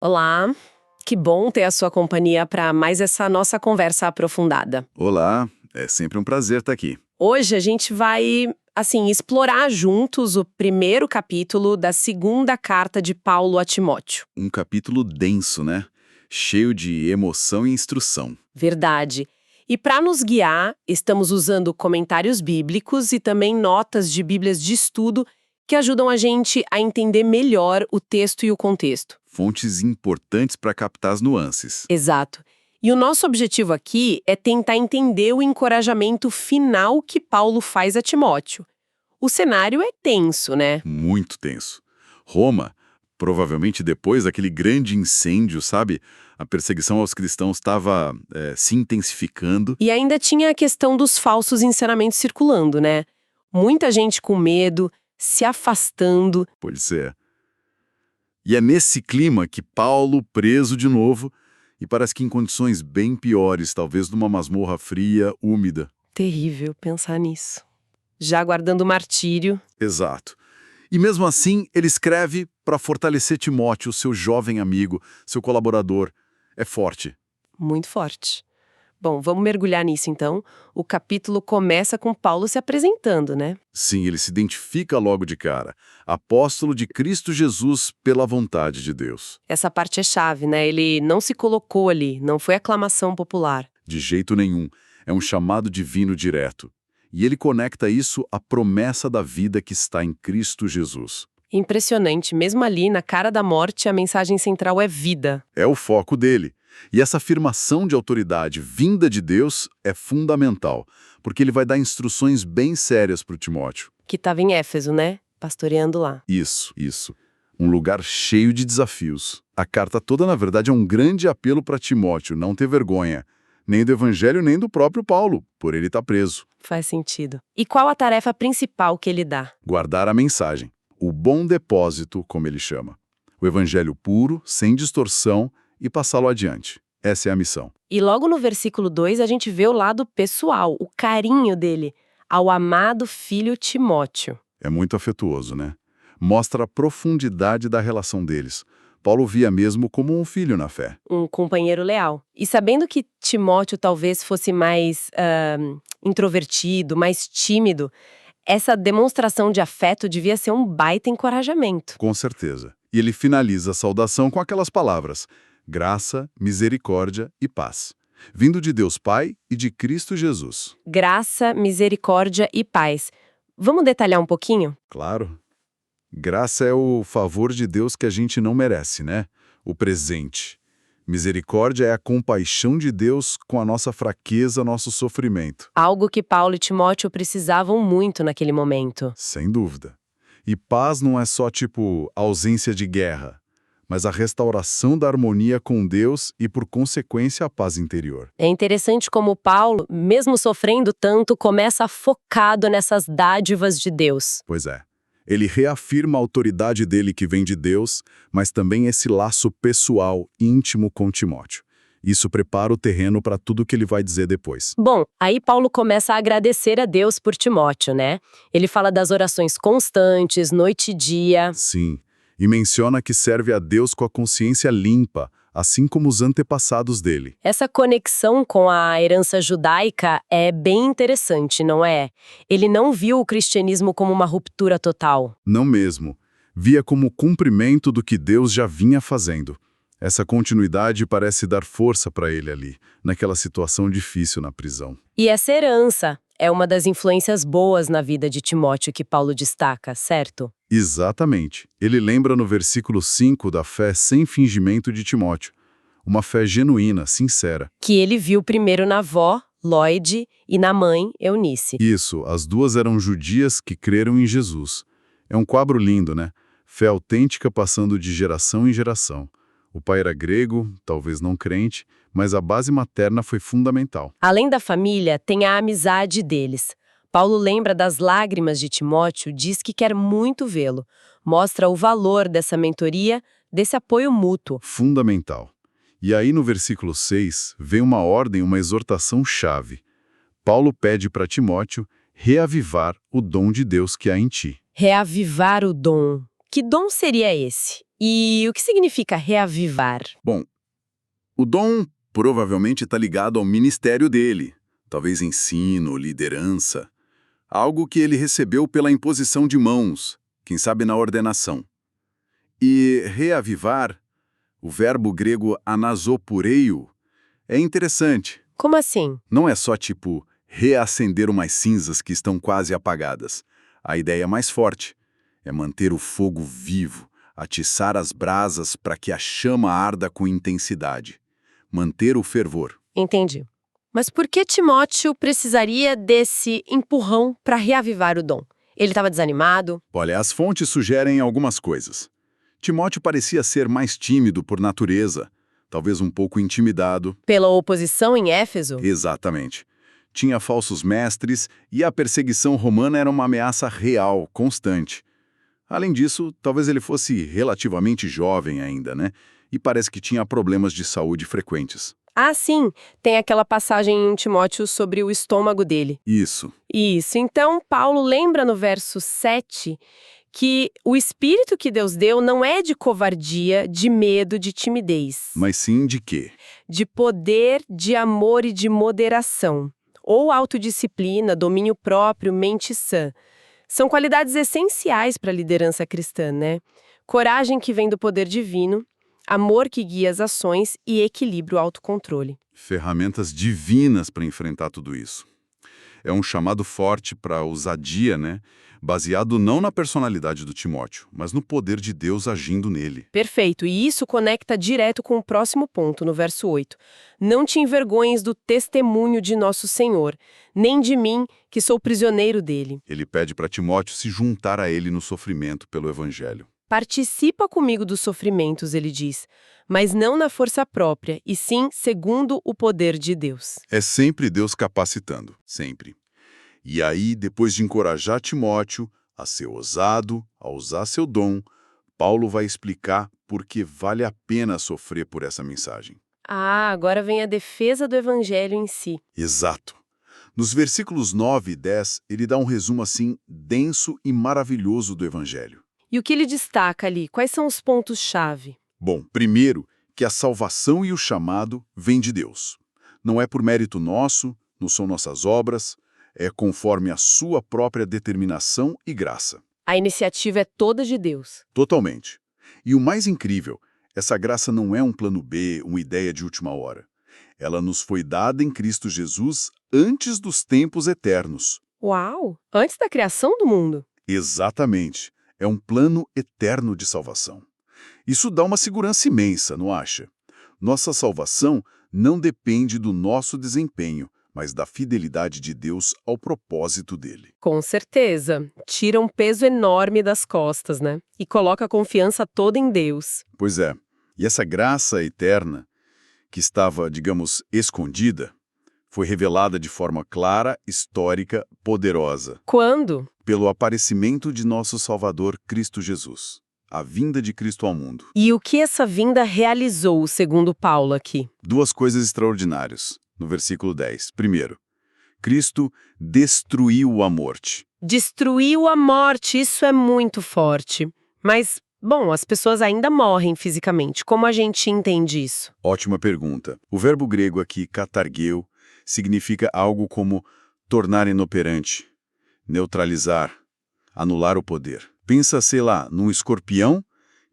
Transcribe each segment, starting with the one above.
Olá, que bom ter a sua companhia para mais essa nossa conversa aprofundada. Olá, é sempre um prazer estar aqui. Hoje a gente vai, explorar juntos o primeiro capítulo da segunda carta de Paulo a Timóteo. Um capítulo denso, né? Cheio de emoção e instrução. Verdade. E para nos guiar, estamos usando comentários bíblicos e também notas de bíblias de estudo que ajudam a gente a entender melhor o texto e o contexto. Fontes importantes para captar as nuances. Exato. E o nosso objetivo aqui é tentar entender o encorajamento final que Paulo faz a Timóteo. O cenário é tenso, né? Muito tenso. Roma, provavelmente depois daquele grande incêndio, sabe? A perseguição aos cristãos estava se intensificando. E ainda tinha a questão dos falsos ensinamentos circulando, né? Muita gente com medo, se afastando. Pode ser. E é nesse clima que Paulo, preso de novo, e parece que em condições bem piores, talvez numa masmorra fria, úmida. Terrível pensar nisso. Já aguardando o martírio. Exato. E mesmo assim, ele escreve para fortalecer Timóteo, seu jovem amigo, seu colaborador. É forte. Muito forte. Bom, vamos mergulhar nisso então. O capítulo começa com Paulo se apresentando, né? Sim, ele se identifica logo de cara. Apóstolo de Cristo Jesus pela vontade de Deus. Essa parte é chave, né? Ele não se colocou ali, não foi aclamação popular. De jeito nenhum. É um chamado divino direto. E ele conecta isso à promessa da vida que está em Cristo Jesus. Impressionante, mesmo ali, na cara da morte, a mensagem central é vida. É o foco dele. E essa afirmação de autoridade vinda de Deus é fundamental, porque ele vai dar instruções bem sérias para o Timóteo. Que estava em Éfeso, né? Pastoreando lá. Isso. Um lugar cheio de desafios. A carta toda, na verdade, é um grande apelo para Timóteo não ter vergonha, nem do Evangelho, nem do próprio Paulo, por ele estar preso. Faz sentido. E qual a tarefa principal que ele dá? Guardar a mensagem. O bom depósito, como ele chama. O Evangelho puro, sem distorção, e passá-lo adiante. Essa é a missão. E logo no versículo 2 a gente vê o lado pessoal, o carinho dele ao amado filho Timóteo. É muito afetuoso, né? Mostra a profundidade da relação deles. Paulo via mesmo como um filho na fé. Um companheiro leal. E sabendo que Timóteo talvez fosse mais introvertido, mais tímido, essa demonstração de afeto devia ser um baita encorajamento. Com certeza. E ele finaliza a saudação com aquelas palavras: graça, misericórdia e paz. Vindo de Deus Pai e de Cristo Jesus. Graça, misericórdia e paz. Vamos detalhar um pouquinho? Claro. Graça é o favor de Deus que a gente não merece, né? O presente. Misericórdia é a compaixão de Deus com a nossa fraqueza, nosso sofrimento. Algo que Paulo e Timóteo precisavam muito naquele momento. Sem dúvida. E paz não é só tipo ausência de guerra, mas a restauração da harmonia com Deus e, por consequência, a paz interior. É interessante como Paulo, mesmo sofrendo tanto, começa focado nessas dádivas de Deus. Pois é. Ele reafirma a autoridade dele que vem de Deus, mas também esse laço pessoal, íntimo com Timóteo. Isso prepara o terreno para tudo que ele vai dizer depois. Bom, aí Paulo começa a agradecer a Deus por Timóteo, né? Ele fala das orações constantes, noite e dia. Sim, e menciona que serve a Deus com a consciência limpa, assim como os antepassados dele. Essa conexão com a herança judaica é bem interessante, não é? Ele não viu o cristianismo como uma ruptura total. Não mesmo. Via como cumprimento do que Deus já vinha fazendo. Essa continuidade parece dar força para ele ali, naquela situação difícil na prisão. E essa herança é uma das influências boas na vida de Timóteo que Paulo destaca, certo? Exatamente. Ele lembra no versículo 5 da fé sem fingimento de Timóteo. Uma fé genuína, sincera. Que ele viu primeiro na avó, Lloyd, e na mãe, Eunice. Isso, as duas eram judias que creram em Jesus. É um quadro lindo, né? Fé autêntica passando de geração em geração. O pai era grego, talvez não crente, mas a base materna foi fundamental. Além da família, tem a amizade deles. Paulo lembra das lágrimas de Timóteo, diz que quer muito vê-lo. Mostra o valor dessa mentoria, desse apoio mútuo. Fundamental. E aí no versículo 6, vem uma ordem, uma exortação chave. Paulo pede para Timóteo reavivar o dom de Deus que há em ti. Reavivar o dom. Que dom seria esse? E o que significa reavivar? Bom, o dom provavelmente está ligado ao ministério dele, talvez ensino, liderança, algo que ele recebeu pela imposição de mãos, quem sabe na ordenação. E reavivar, o verbo grego anasopureio, é interessante. Como assim? Não é só tipo reacender umas cinzas que estão quase apagadas. A ideia mais forte é manter o fogo vivo, atiçar as brasas para que a chama arda com intensidade. Manter o fervor. Entendi. Mas por que Timóteo precisaria desse empurrão para reavivar o dom? Ele estava desanimado? Olha, as fontes sugerem algumas coisas. Timóteo parecia ser mais tímido por natureza, talvez um pouco intimidado. Pela oposição em Éfeso? Exatamente. Tinha falsos mestres e a perseguição romana era uma ameaça real, constante. Além disso, talvez ele fosse relativamente jovem ainda, né? E parece que tinha problemas de saúde frequentes. Ah, sim, tem aquela passagem em Timóteo sobre o estômago dele. Isso. Isso, então Paulo lembra no verso 7 que o espírito que Deus deu não é de covardia, de medo, de timidez. Mas sim de quê? De poder, de amor e de moderação. Ou autodisciplina, domínio próprio, mente sã. São qualidades essenciais para a liderança cristã, né? Coragem que vem do poder divino, amor que guia as ações e equilíbrio autocontrole. Ferramentas divinas para enfrentar tudo isso. É um chamado forte para a ousadia, né? Baseado não na personalidade do Timóteo, mas no poder de Deus agindo nele. Perfeito, e isso conecta direto com o próximo ponto, no verso 8. Não te envergonhes do testemunho de nosso Senhor, nem de mim, que sou prisioneiro dele. Ele pede para Timóteo se juntar a ele no sofrimento pelo Evangelho. Participa comigo dos sofrimentos, ele diz, mas não na força própria, e sim segundo o poder de Deus. É sempre Deus capacitando, sempre. E aí, depois de encorajar Timóteo a ser ousado, a usar seu dom, Paulo vai explicar por que vale a pena sofrer por essa mensagem. Ah, agora vem a defesa do evangelho em si. Exato. Nos versículos 9 e 10, ele dá um resumo assim denso e maravilhoso do evangelho. E o que ele destaca ali? Quais são os pontos-chave? Bom, primeiro, que a salvação e o chamado vêm de Deus. Não é por mérito nosso, não são nossas obras, é conforme a sua própria determinação e graça. A iniciativa é toda de Deus. Totalmente. E o mais incrível, essa graça não é um plano B, uma ideia de última hora. Ela nos foi dada em Cristo Jesus antes dos tempos eternos. Uau! Antes da criação do mundo. Exatamente. É um plano eterno de salvação. Isso dá uma segurança imensa, não acha? Nossa salvação não depende do nosso desempenho, mas da fidelidade de Deus ao propósito dele. Com certeza. Tira um peso enorme das costas, né? E coloca a confiança toda em Deus. Pois é. E essa graça eterna, que estava, digamos, escondida, foi revelada de forma clara, histórica, poderosa. Quando? Pelo aparecimento de nosso Salvador Cristo Jesus. A vinda de Cristo ao mundo. E o que essa vinda realizou, segundo Paulo aqui? Duas coisas extraordinárias. No versículo 10. Primeiro, Cristo destruiu a morte. Destruiu a morte, isso é muito forte. Mas, bom, as pessoas ainda morrem fisicamente. Como a gente entende isso? Ótima pergunta. O verbo grego aqui, katargeu, significa algo como tornar inoperante, neutralizar, anular o poder. Pensa, sei lá, num escorpião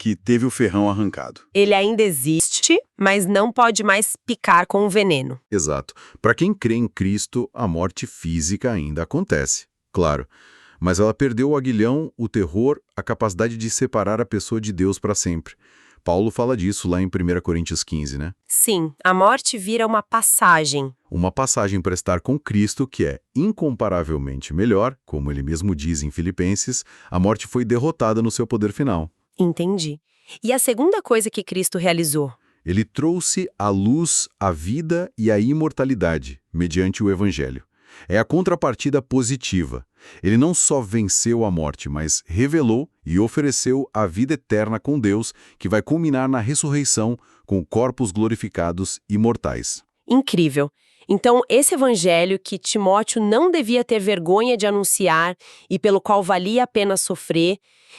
que teve o ferrão arrancado. Ele ainda existe, mas não pode mais picar com o veneno. Exato. Para quem crê em Cristo, a morte física ainda acontece, claro. Mas ela perdeu o aguilhão, o terror, a capacidade de separar a pessoa de Deus para sempre. Paulo fala disso lá em 1 Coríntios 15, né? Sim, a morte vira uma passagem. Uma passagem para estar com Cristo que é incomparavelmente melhor, como ele mesmo diz em Filipenses, a morte foi derrotada no seu poder final. Entendi. E a segunda coisa que Cristo realizou? Ele trouxe à luz a vida e a imortalidade, mediante o Evangelho. É a contrapartida positiva. Ele não só venceu a morte, mas revelou e ofereceu a vida eterna com Deus, que vai culminar na ressurreição com corpos glorificados imortais. Incrível. Então, esse evangelho que Timóteo não devia ter vergonha de anunciar e pelo qual valia a pena sofrer,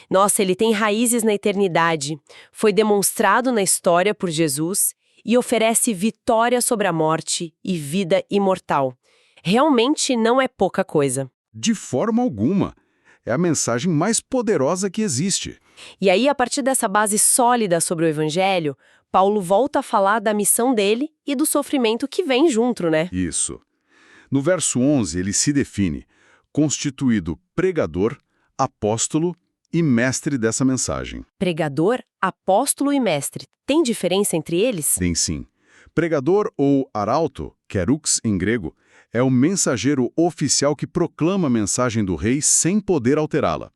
nossa, ele tem raízes na eternidade, foi demonstrado na história por Jesus e oferece vitória sobre a morte e vida imortal. Realmente não é pouca coisa. De forma alguma. É a mensagem mais poderosa que existe. E aí, a partir dessa base sólida sobre o evangelho, Paulo volta a falar da missão dele e do sofrimento que vem junto, né? Isso. No verso 11, ele se define constituído pregador, apóstolo e mestre dessa mensagem. Pregador, apóstolo e mestre. Tem diferença entre eles? Tem sim. Pregador ou arauto, kerux em grego, é o mensageiro oficial que proclama a mensagem do rei sem poder alterá-la.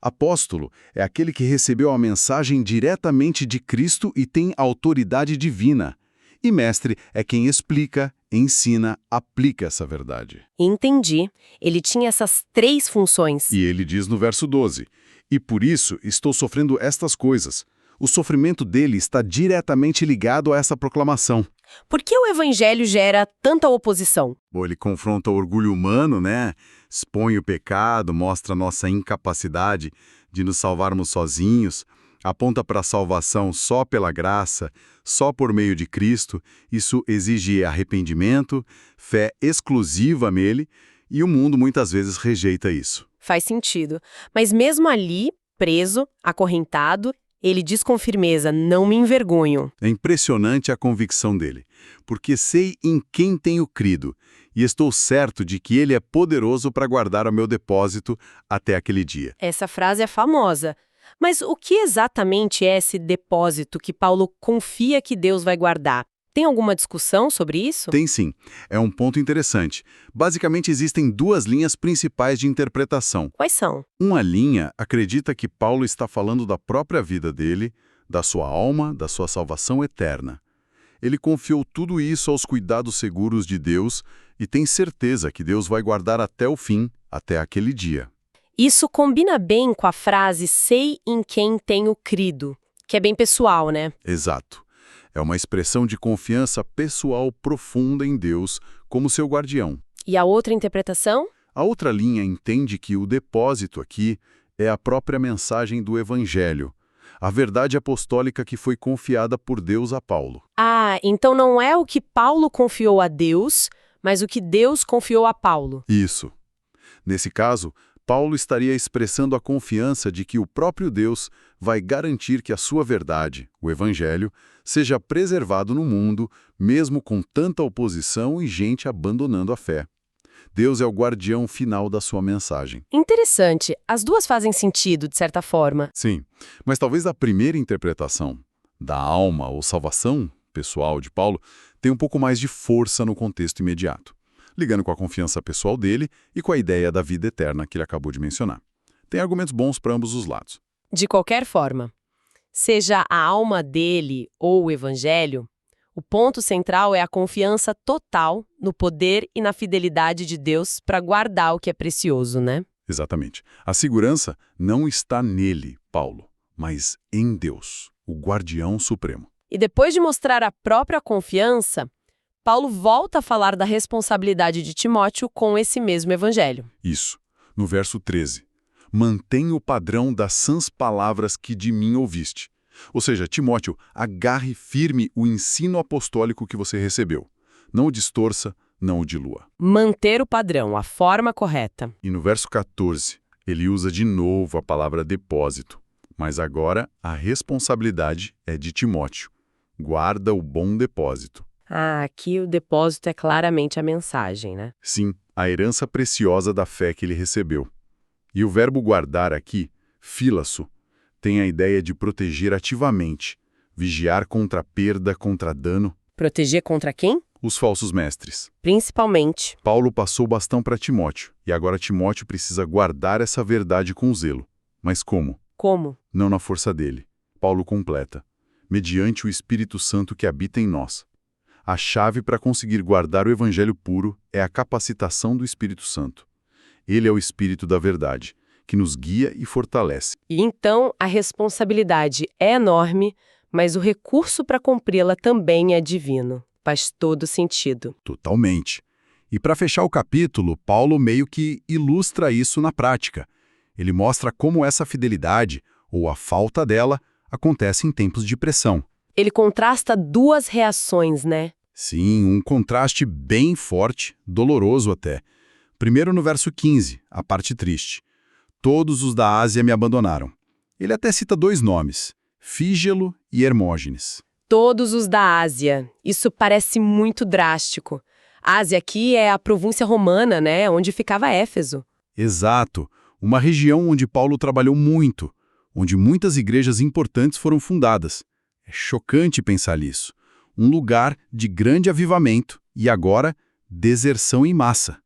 Apóstolo é aquele que recebeu a mensagem diretamente de Cristo e tem autoridade divina. E mestre é quem explica, ensina, aplica essa verdade. Entendi. Ele tinha essas 3 funções. E ele diz no verso 12, e por isso estou sofrendo estas coisas. O sofrimento dele está diretamente ligado a essa proclamação. Por que o evangelho gera tanta oposição? Bom, ele confronta o orgulho humano, né? Expõe o pecado, mostra nossa incapacidade de nos salvarmos sozinhos, aponta para a salvação só pela graça, só por meio de Cristo. Isso exige arrependimento, fé exclusiva nele, e o mundo muitas vezes rejeita isso. Faz sentido. Mas mesmo ali, preso, acorrentado, ele diz com firmeza, não me envergonho. É impressionante a convicção dele, porque sei em quem tenho crido, e estou certo de que ele é poderoso para guardar o meu depósito até aquele dia. Essa frase é famosa. Mas o que exatamente é esse depósito que Paulo confia que Deus vai guardar? Tem alguma discussão sobre isso? Tem sim. É um ponto interessante. Basicamente, existem 2 linhas principais de interpretação. Quais são? Uma linha acredita que Paulo está falando da própria vida dele, da sua alma, da sua salvação eterna. Ele confiou tudo isso aos cuidados seguros de Deus e tem certeza que Deus vai guardar até o fim, até aquele dia. Isso combina bem com a frase sei em quem tenho crido, que é bem pessoal, né? Exato. É uma expressão de confiança pessoal profunda em Deus como seu guardião. E a outra interpretação? A outra linha entende que o depósito aqui é a própria mensagem do Evangelho, a verdade apostólica que foi confiada por Deus a Paulo. Ah, então não é o que Paulo confiou a Deus, mas o que Deus confiou a Paulo. Isso. Nesse caso, Paulo estaria expressando a confiança de que o próprio Deus vai garantir que a sua verdade, o Evangelho, seja preservado no mundo, mesmo com tanta oposição e gente abandonando a fé. Deus é o guardião final da sua mensagem. Interessante. As duas fazem sentido, de certa forma. Sim, mas talvez a primeira interpretação, da alma ou salvação pessoal de Paulo, tenha um pouco mais de força no contexto imediato, ligando com a confiança pessoal dele e com a ideia da vida eterna que ele acabou de mencionar. Tem argumentos bons para ambos os lados. De qualquer forma, seja a alma dele ou o evangelho, o ponto central é a confiança total no poder e na fidelidade de Deus para guardar o que é precioso, né? Exatamente. A segurança não está nele, Paulo, mas em Deus, o guardião supremo. E depois de mostrar a própria confiança, Paulo volta a falar da responsabilidade de Timóteo com esse mesmo evangelho. Isso. No verso 13. Mantenha o padrão das sãs palavras que de mim ouviste. Ou seja, Timóteo, agarre firme o ensino apostólico que você recebeu. Não o distorça, não o dilua. Manter o padrão, a forma correta. E no verso 14, ele usa de novo a palavra depósito. Mas agora a responsabilidade é de Timóteo. Guarda o bom depósito. Ah, aqui o depósito é claramente a mensagem, né? Sim, a herança preciosa da fé que ele recebeu. E o verbo guardar aqui, filasso, tem a ideia de proteger ativamente, vigiar contra perda, contra dano. Proteger contra quem? Os falsos mestres. Principalmente. Paulo passou o bastão para Timóteo, e agora Timóteo precisa guardar essa verdade com zelo. Mas como? Como? Não na força dele. Paulo completa. Mediante o Espírito Santo que habita em nós. A chave para conseguir guardar o Evangelho puro é a capacitação do Espírito Santo. Ele é o Espírito da verdade, que nos guia e fortalece. E então a responsabilidade é enorme, mas o recurso para cumpri-la também é divino. Faz todo sentido. Totalmente. E para fechar o capítulo, Paulo meio que ilustra isso na prática. Ele mostra como essa fidelidade, ou a falta dela, acontece em tempos de pressão. Ele contrasta duas reações, né? Sim, um contraste bem forte, doloroso até. Primeiro no verso 15, a parte triste. Todos os da Ásia me abandonaram. Ele até cita dois nomes, Fígelo e Hermógenes. Todos os da Ásia. Isso parece muito drástico. Ásia aqui é a província romana, né? Onde ficava Éfeso. Exato, uma região onde Paulo trabalhou muito, onde muitas igrejas importantes foram fundadas. É chocante pensar nisso. Um lugar de grande avivamento e agora deserção em massa.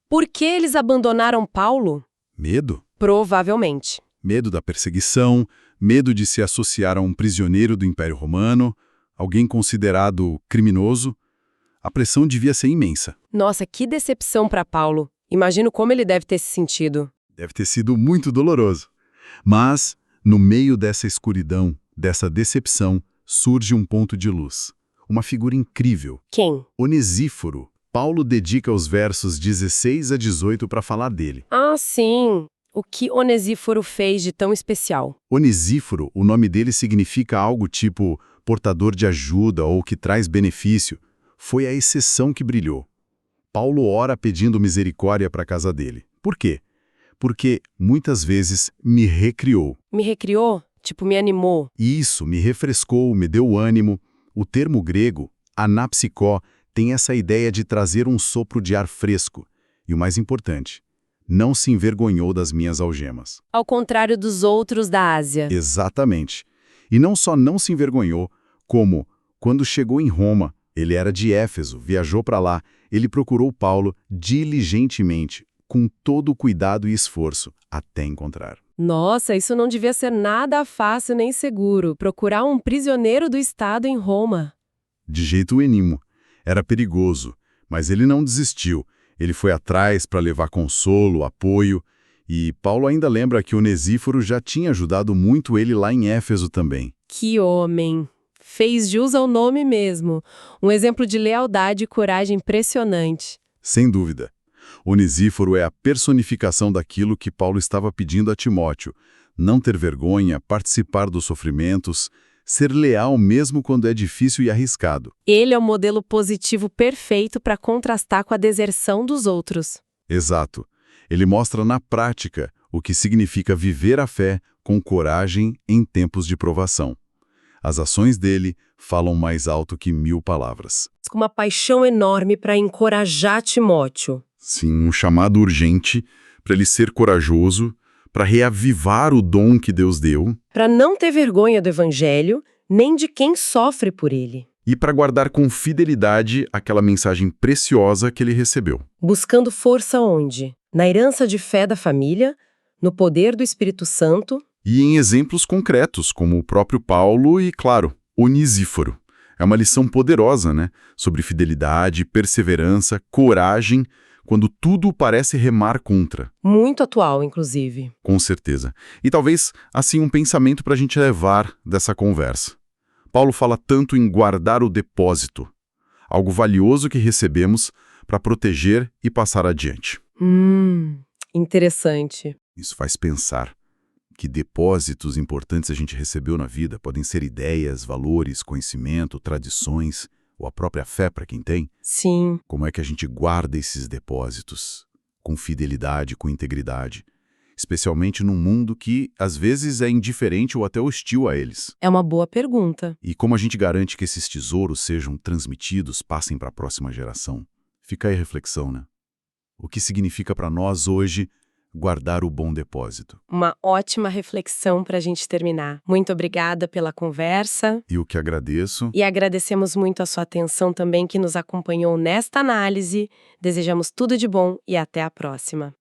Por que eles abandonaram Paulo? Medo? Provavelmente. Medo da perseguição, medo de se associar a um prisioneiro do Império Romano, alguém considerado criminoso. A pressão devia ser imensa. Nossa, que decepção para Paulo. Imagino como ele deve ter se sentido. Deve ter sido muito doloroso. Mas, no meio dessa escuridão, dessa decepção, surge um ponto de luz. Uma figura incrível. Quem? Onesíforo. Paulo dedica os versos 16 a 18 para falar dele. Ah, sim. O que Onesíforo fez de tão especial? Onesíforo, o nome dele significa algo tipo portador de ajuda ou que traz benefício. Foi a exceção que brilhou. Paulo ora pedindo misericórdia para a casa dele. Por quê? Porque, muitas vezes, me recriou. Me recriou? Tipo, me animou. Isso, me refrescou, me deu ânimo. O termo grego, anapsikó, tem essa ideia de trazer um sopro de ar fresco. E o mais importante, não se envergonhou das minhas algemas. Ao contrário dos outros da Ásia. Exatamente. E não só não se envergonhou, como, quando chegou em Roma, ele era de Éfeso, viajou para lá, ele procurou Paulo diligentemente, com todo o cuidado e esforço, até encontrar. Nossa, isso não devia ser nada fácil nem seguro, procurar um prisioneiro do Estado em Roma. De jeito nenhum. Era perigoso, mas ele não desistiu. Ele foi atrás para levar consolo, apoio, e Paulo ainda lembra que Onesíforo já tinha ajudado muito ele lá em Éfeso também. Que homem! Fez jus ao nome mesmo. Um exemplo de lealdade e coragem impressionante. Sem dúvida. Onesíforo é a personificação daquilo que Paulo estava pedindo a Timóteo. Não ter vergonha, participar dos sofrimentos, ser leal mesmo quando é difícil e arriscado. Ele é o modelo positivo perfeito para contrastar com a deserção dos outros. Exato. Ele mostra na prática o que significa viver a fé com coragem em tempos de provação. As ações dele falam mais alto que 1000 palavras. Com uma paixão enorme para encorajar Timóteo. Sim, um chamado urgente para ele ser corajoso, para reavivar o dom que Deus deu. Para não ter vergonha do evangelho, nem de quem sofre por ele. E para guardar com fidelidade aquela mensagem preciosa que ele recebeu. Buscando força onde? Na herança de fé da família, no poder do Espírito Santo. E em exemplos concretos, como o próprio Paulo e, claro, Onesíforo. É uma lição poderosa, né? Sobre fidelidade, perseverança, coragem, quando tudo parece remar contra. Muito atual, inclusive. Com certeza. E talvez, assim, um pensamento para a gente levar dessa conversa. Paulo fala tanto em guardar o depósito, algo valioso que recebemos para proteger e passar adiante. Interessante. Isso faz pensar que depósitos importantes a gente recebeu na vida podem ser ideias, valores, conhecimento, tradições, ou a própria fé para quem tem. Sim. Como é que a gente guarda esses depósitos com fidelidade, com integridade, especialmente num mundo que às vezes é indiferente ou até hostil a eles. É uma boa pergunta. E como a gente garante que esses tesouros sejam transmitidos, passem para a próxima geração? Fica aí a reflexão, né? O que significa para nós hoje guardar o bom depósito? Uma ótima reflexão para a gente terminar. Muito obrigada pela conversa. E o que agradeço. E agradecemos muito a sua atenção também que nos acompanhou nesta análise. Desejamos tudo de bom e até a próxima.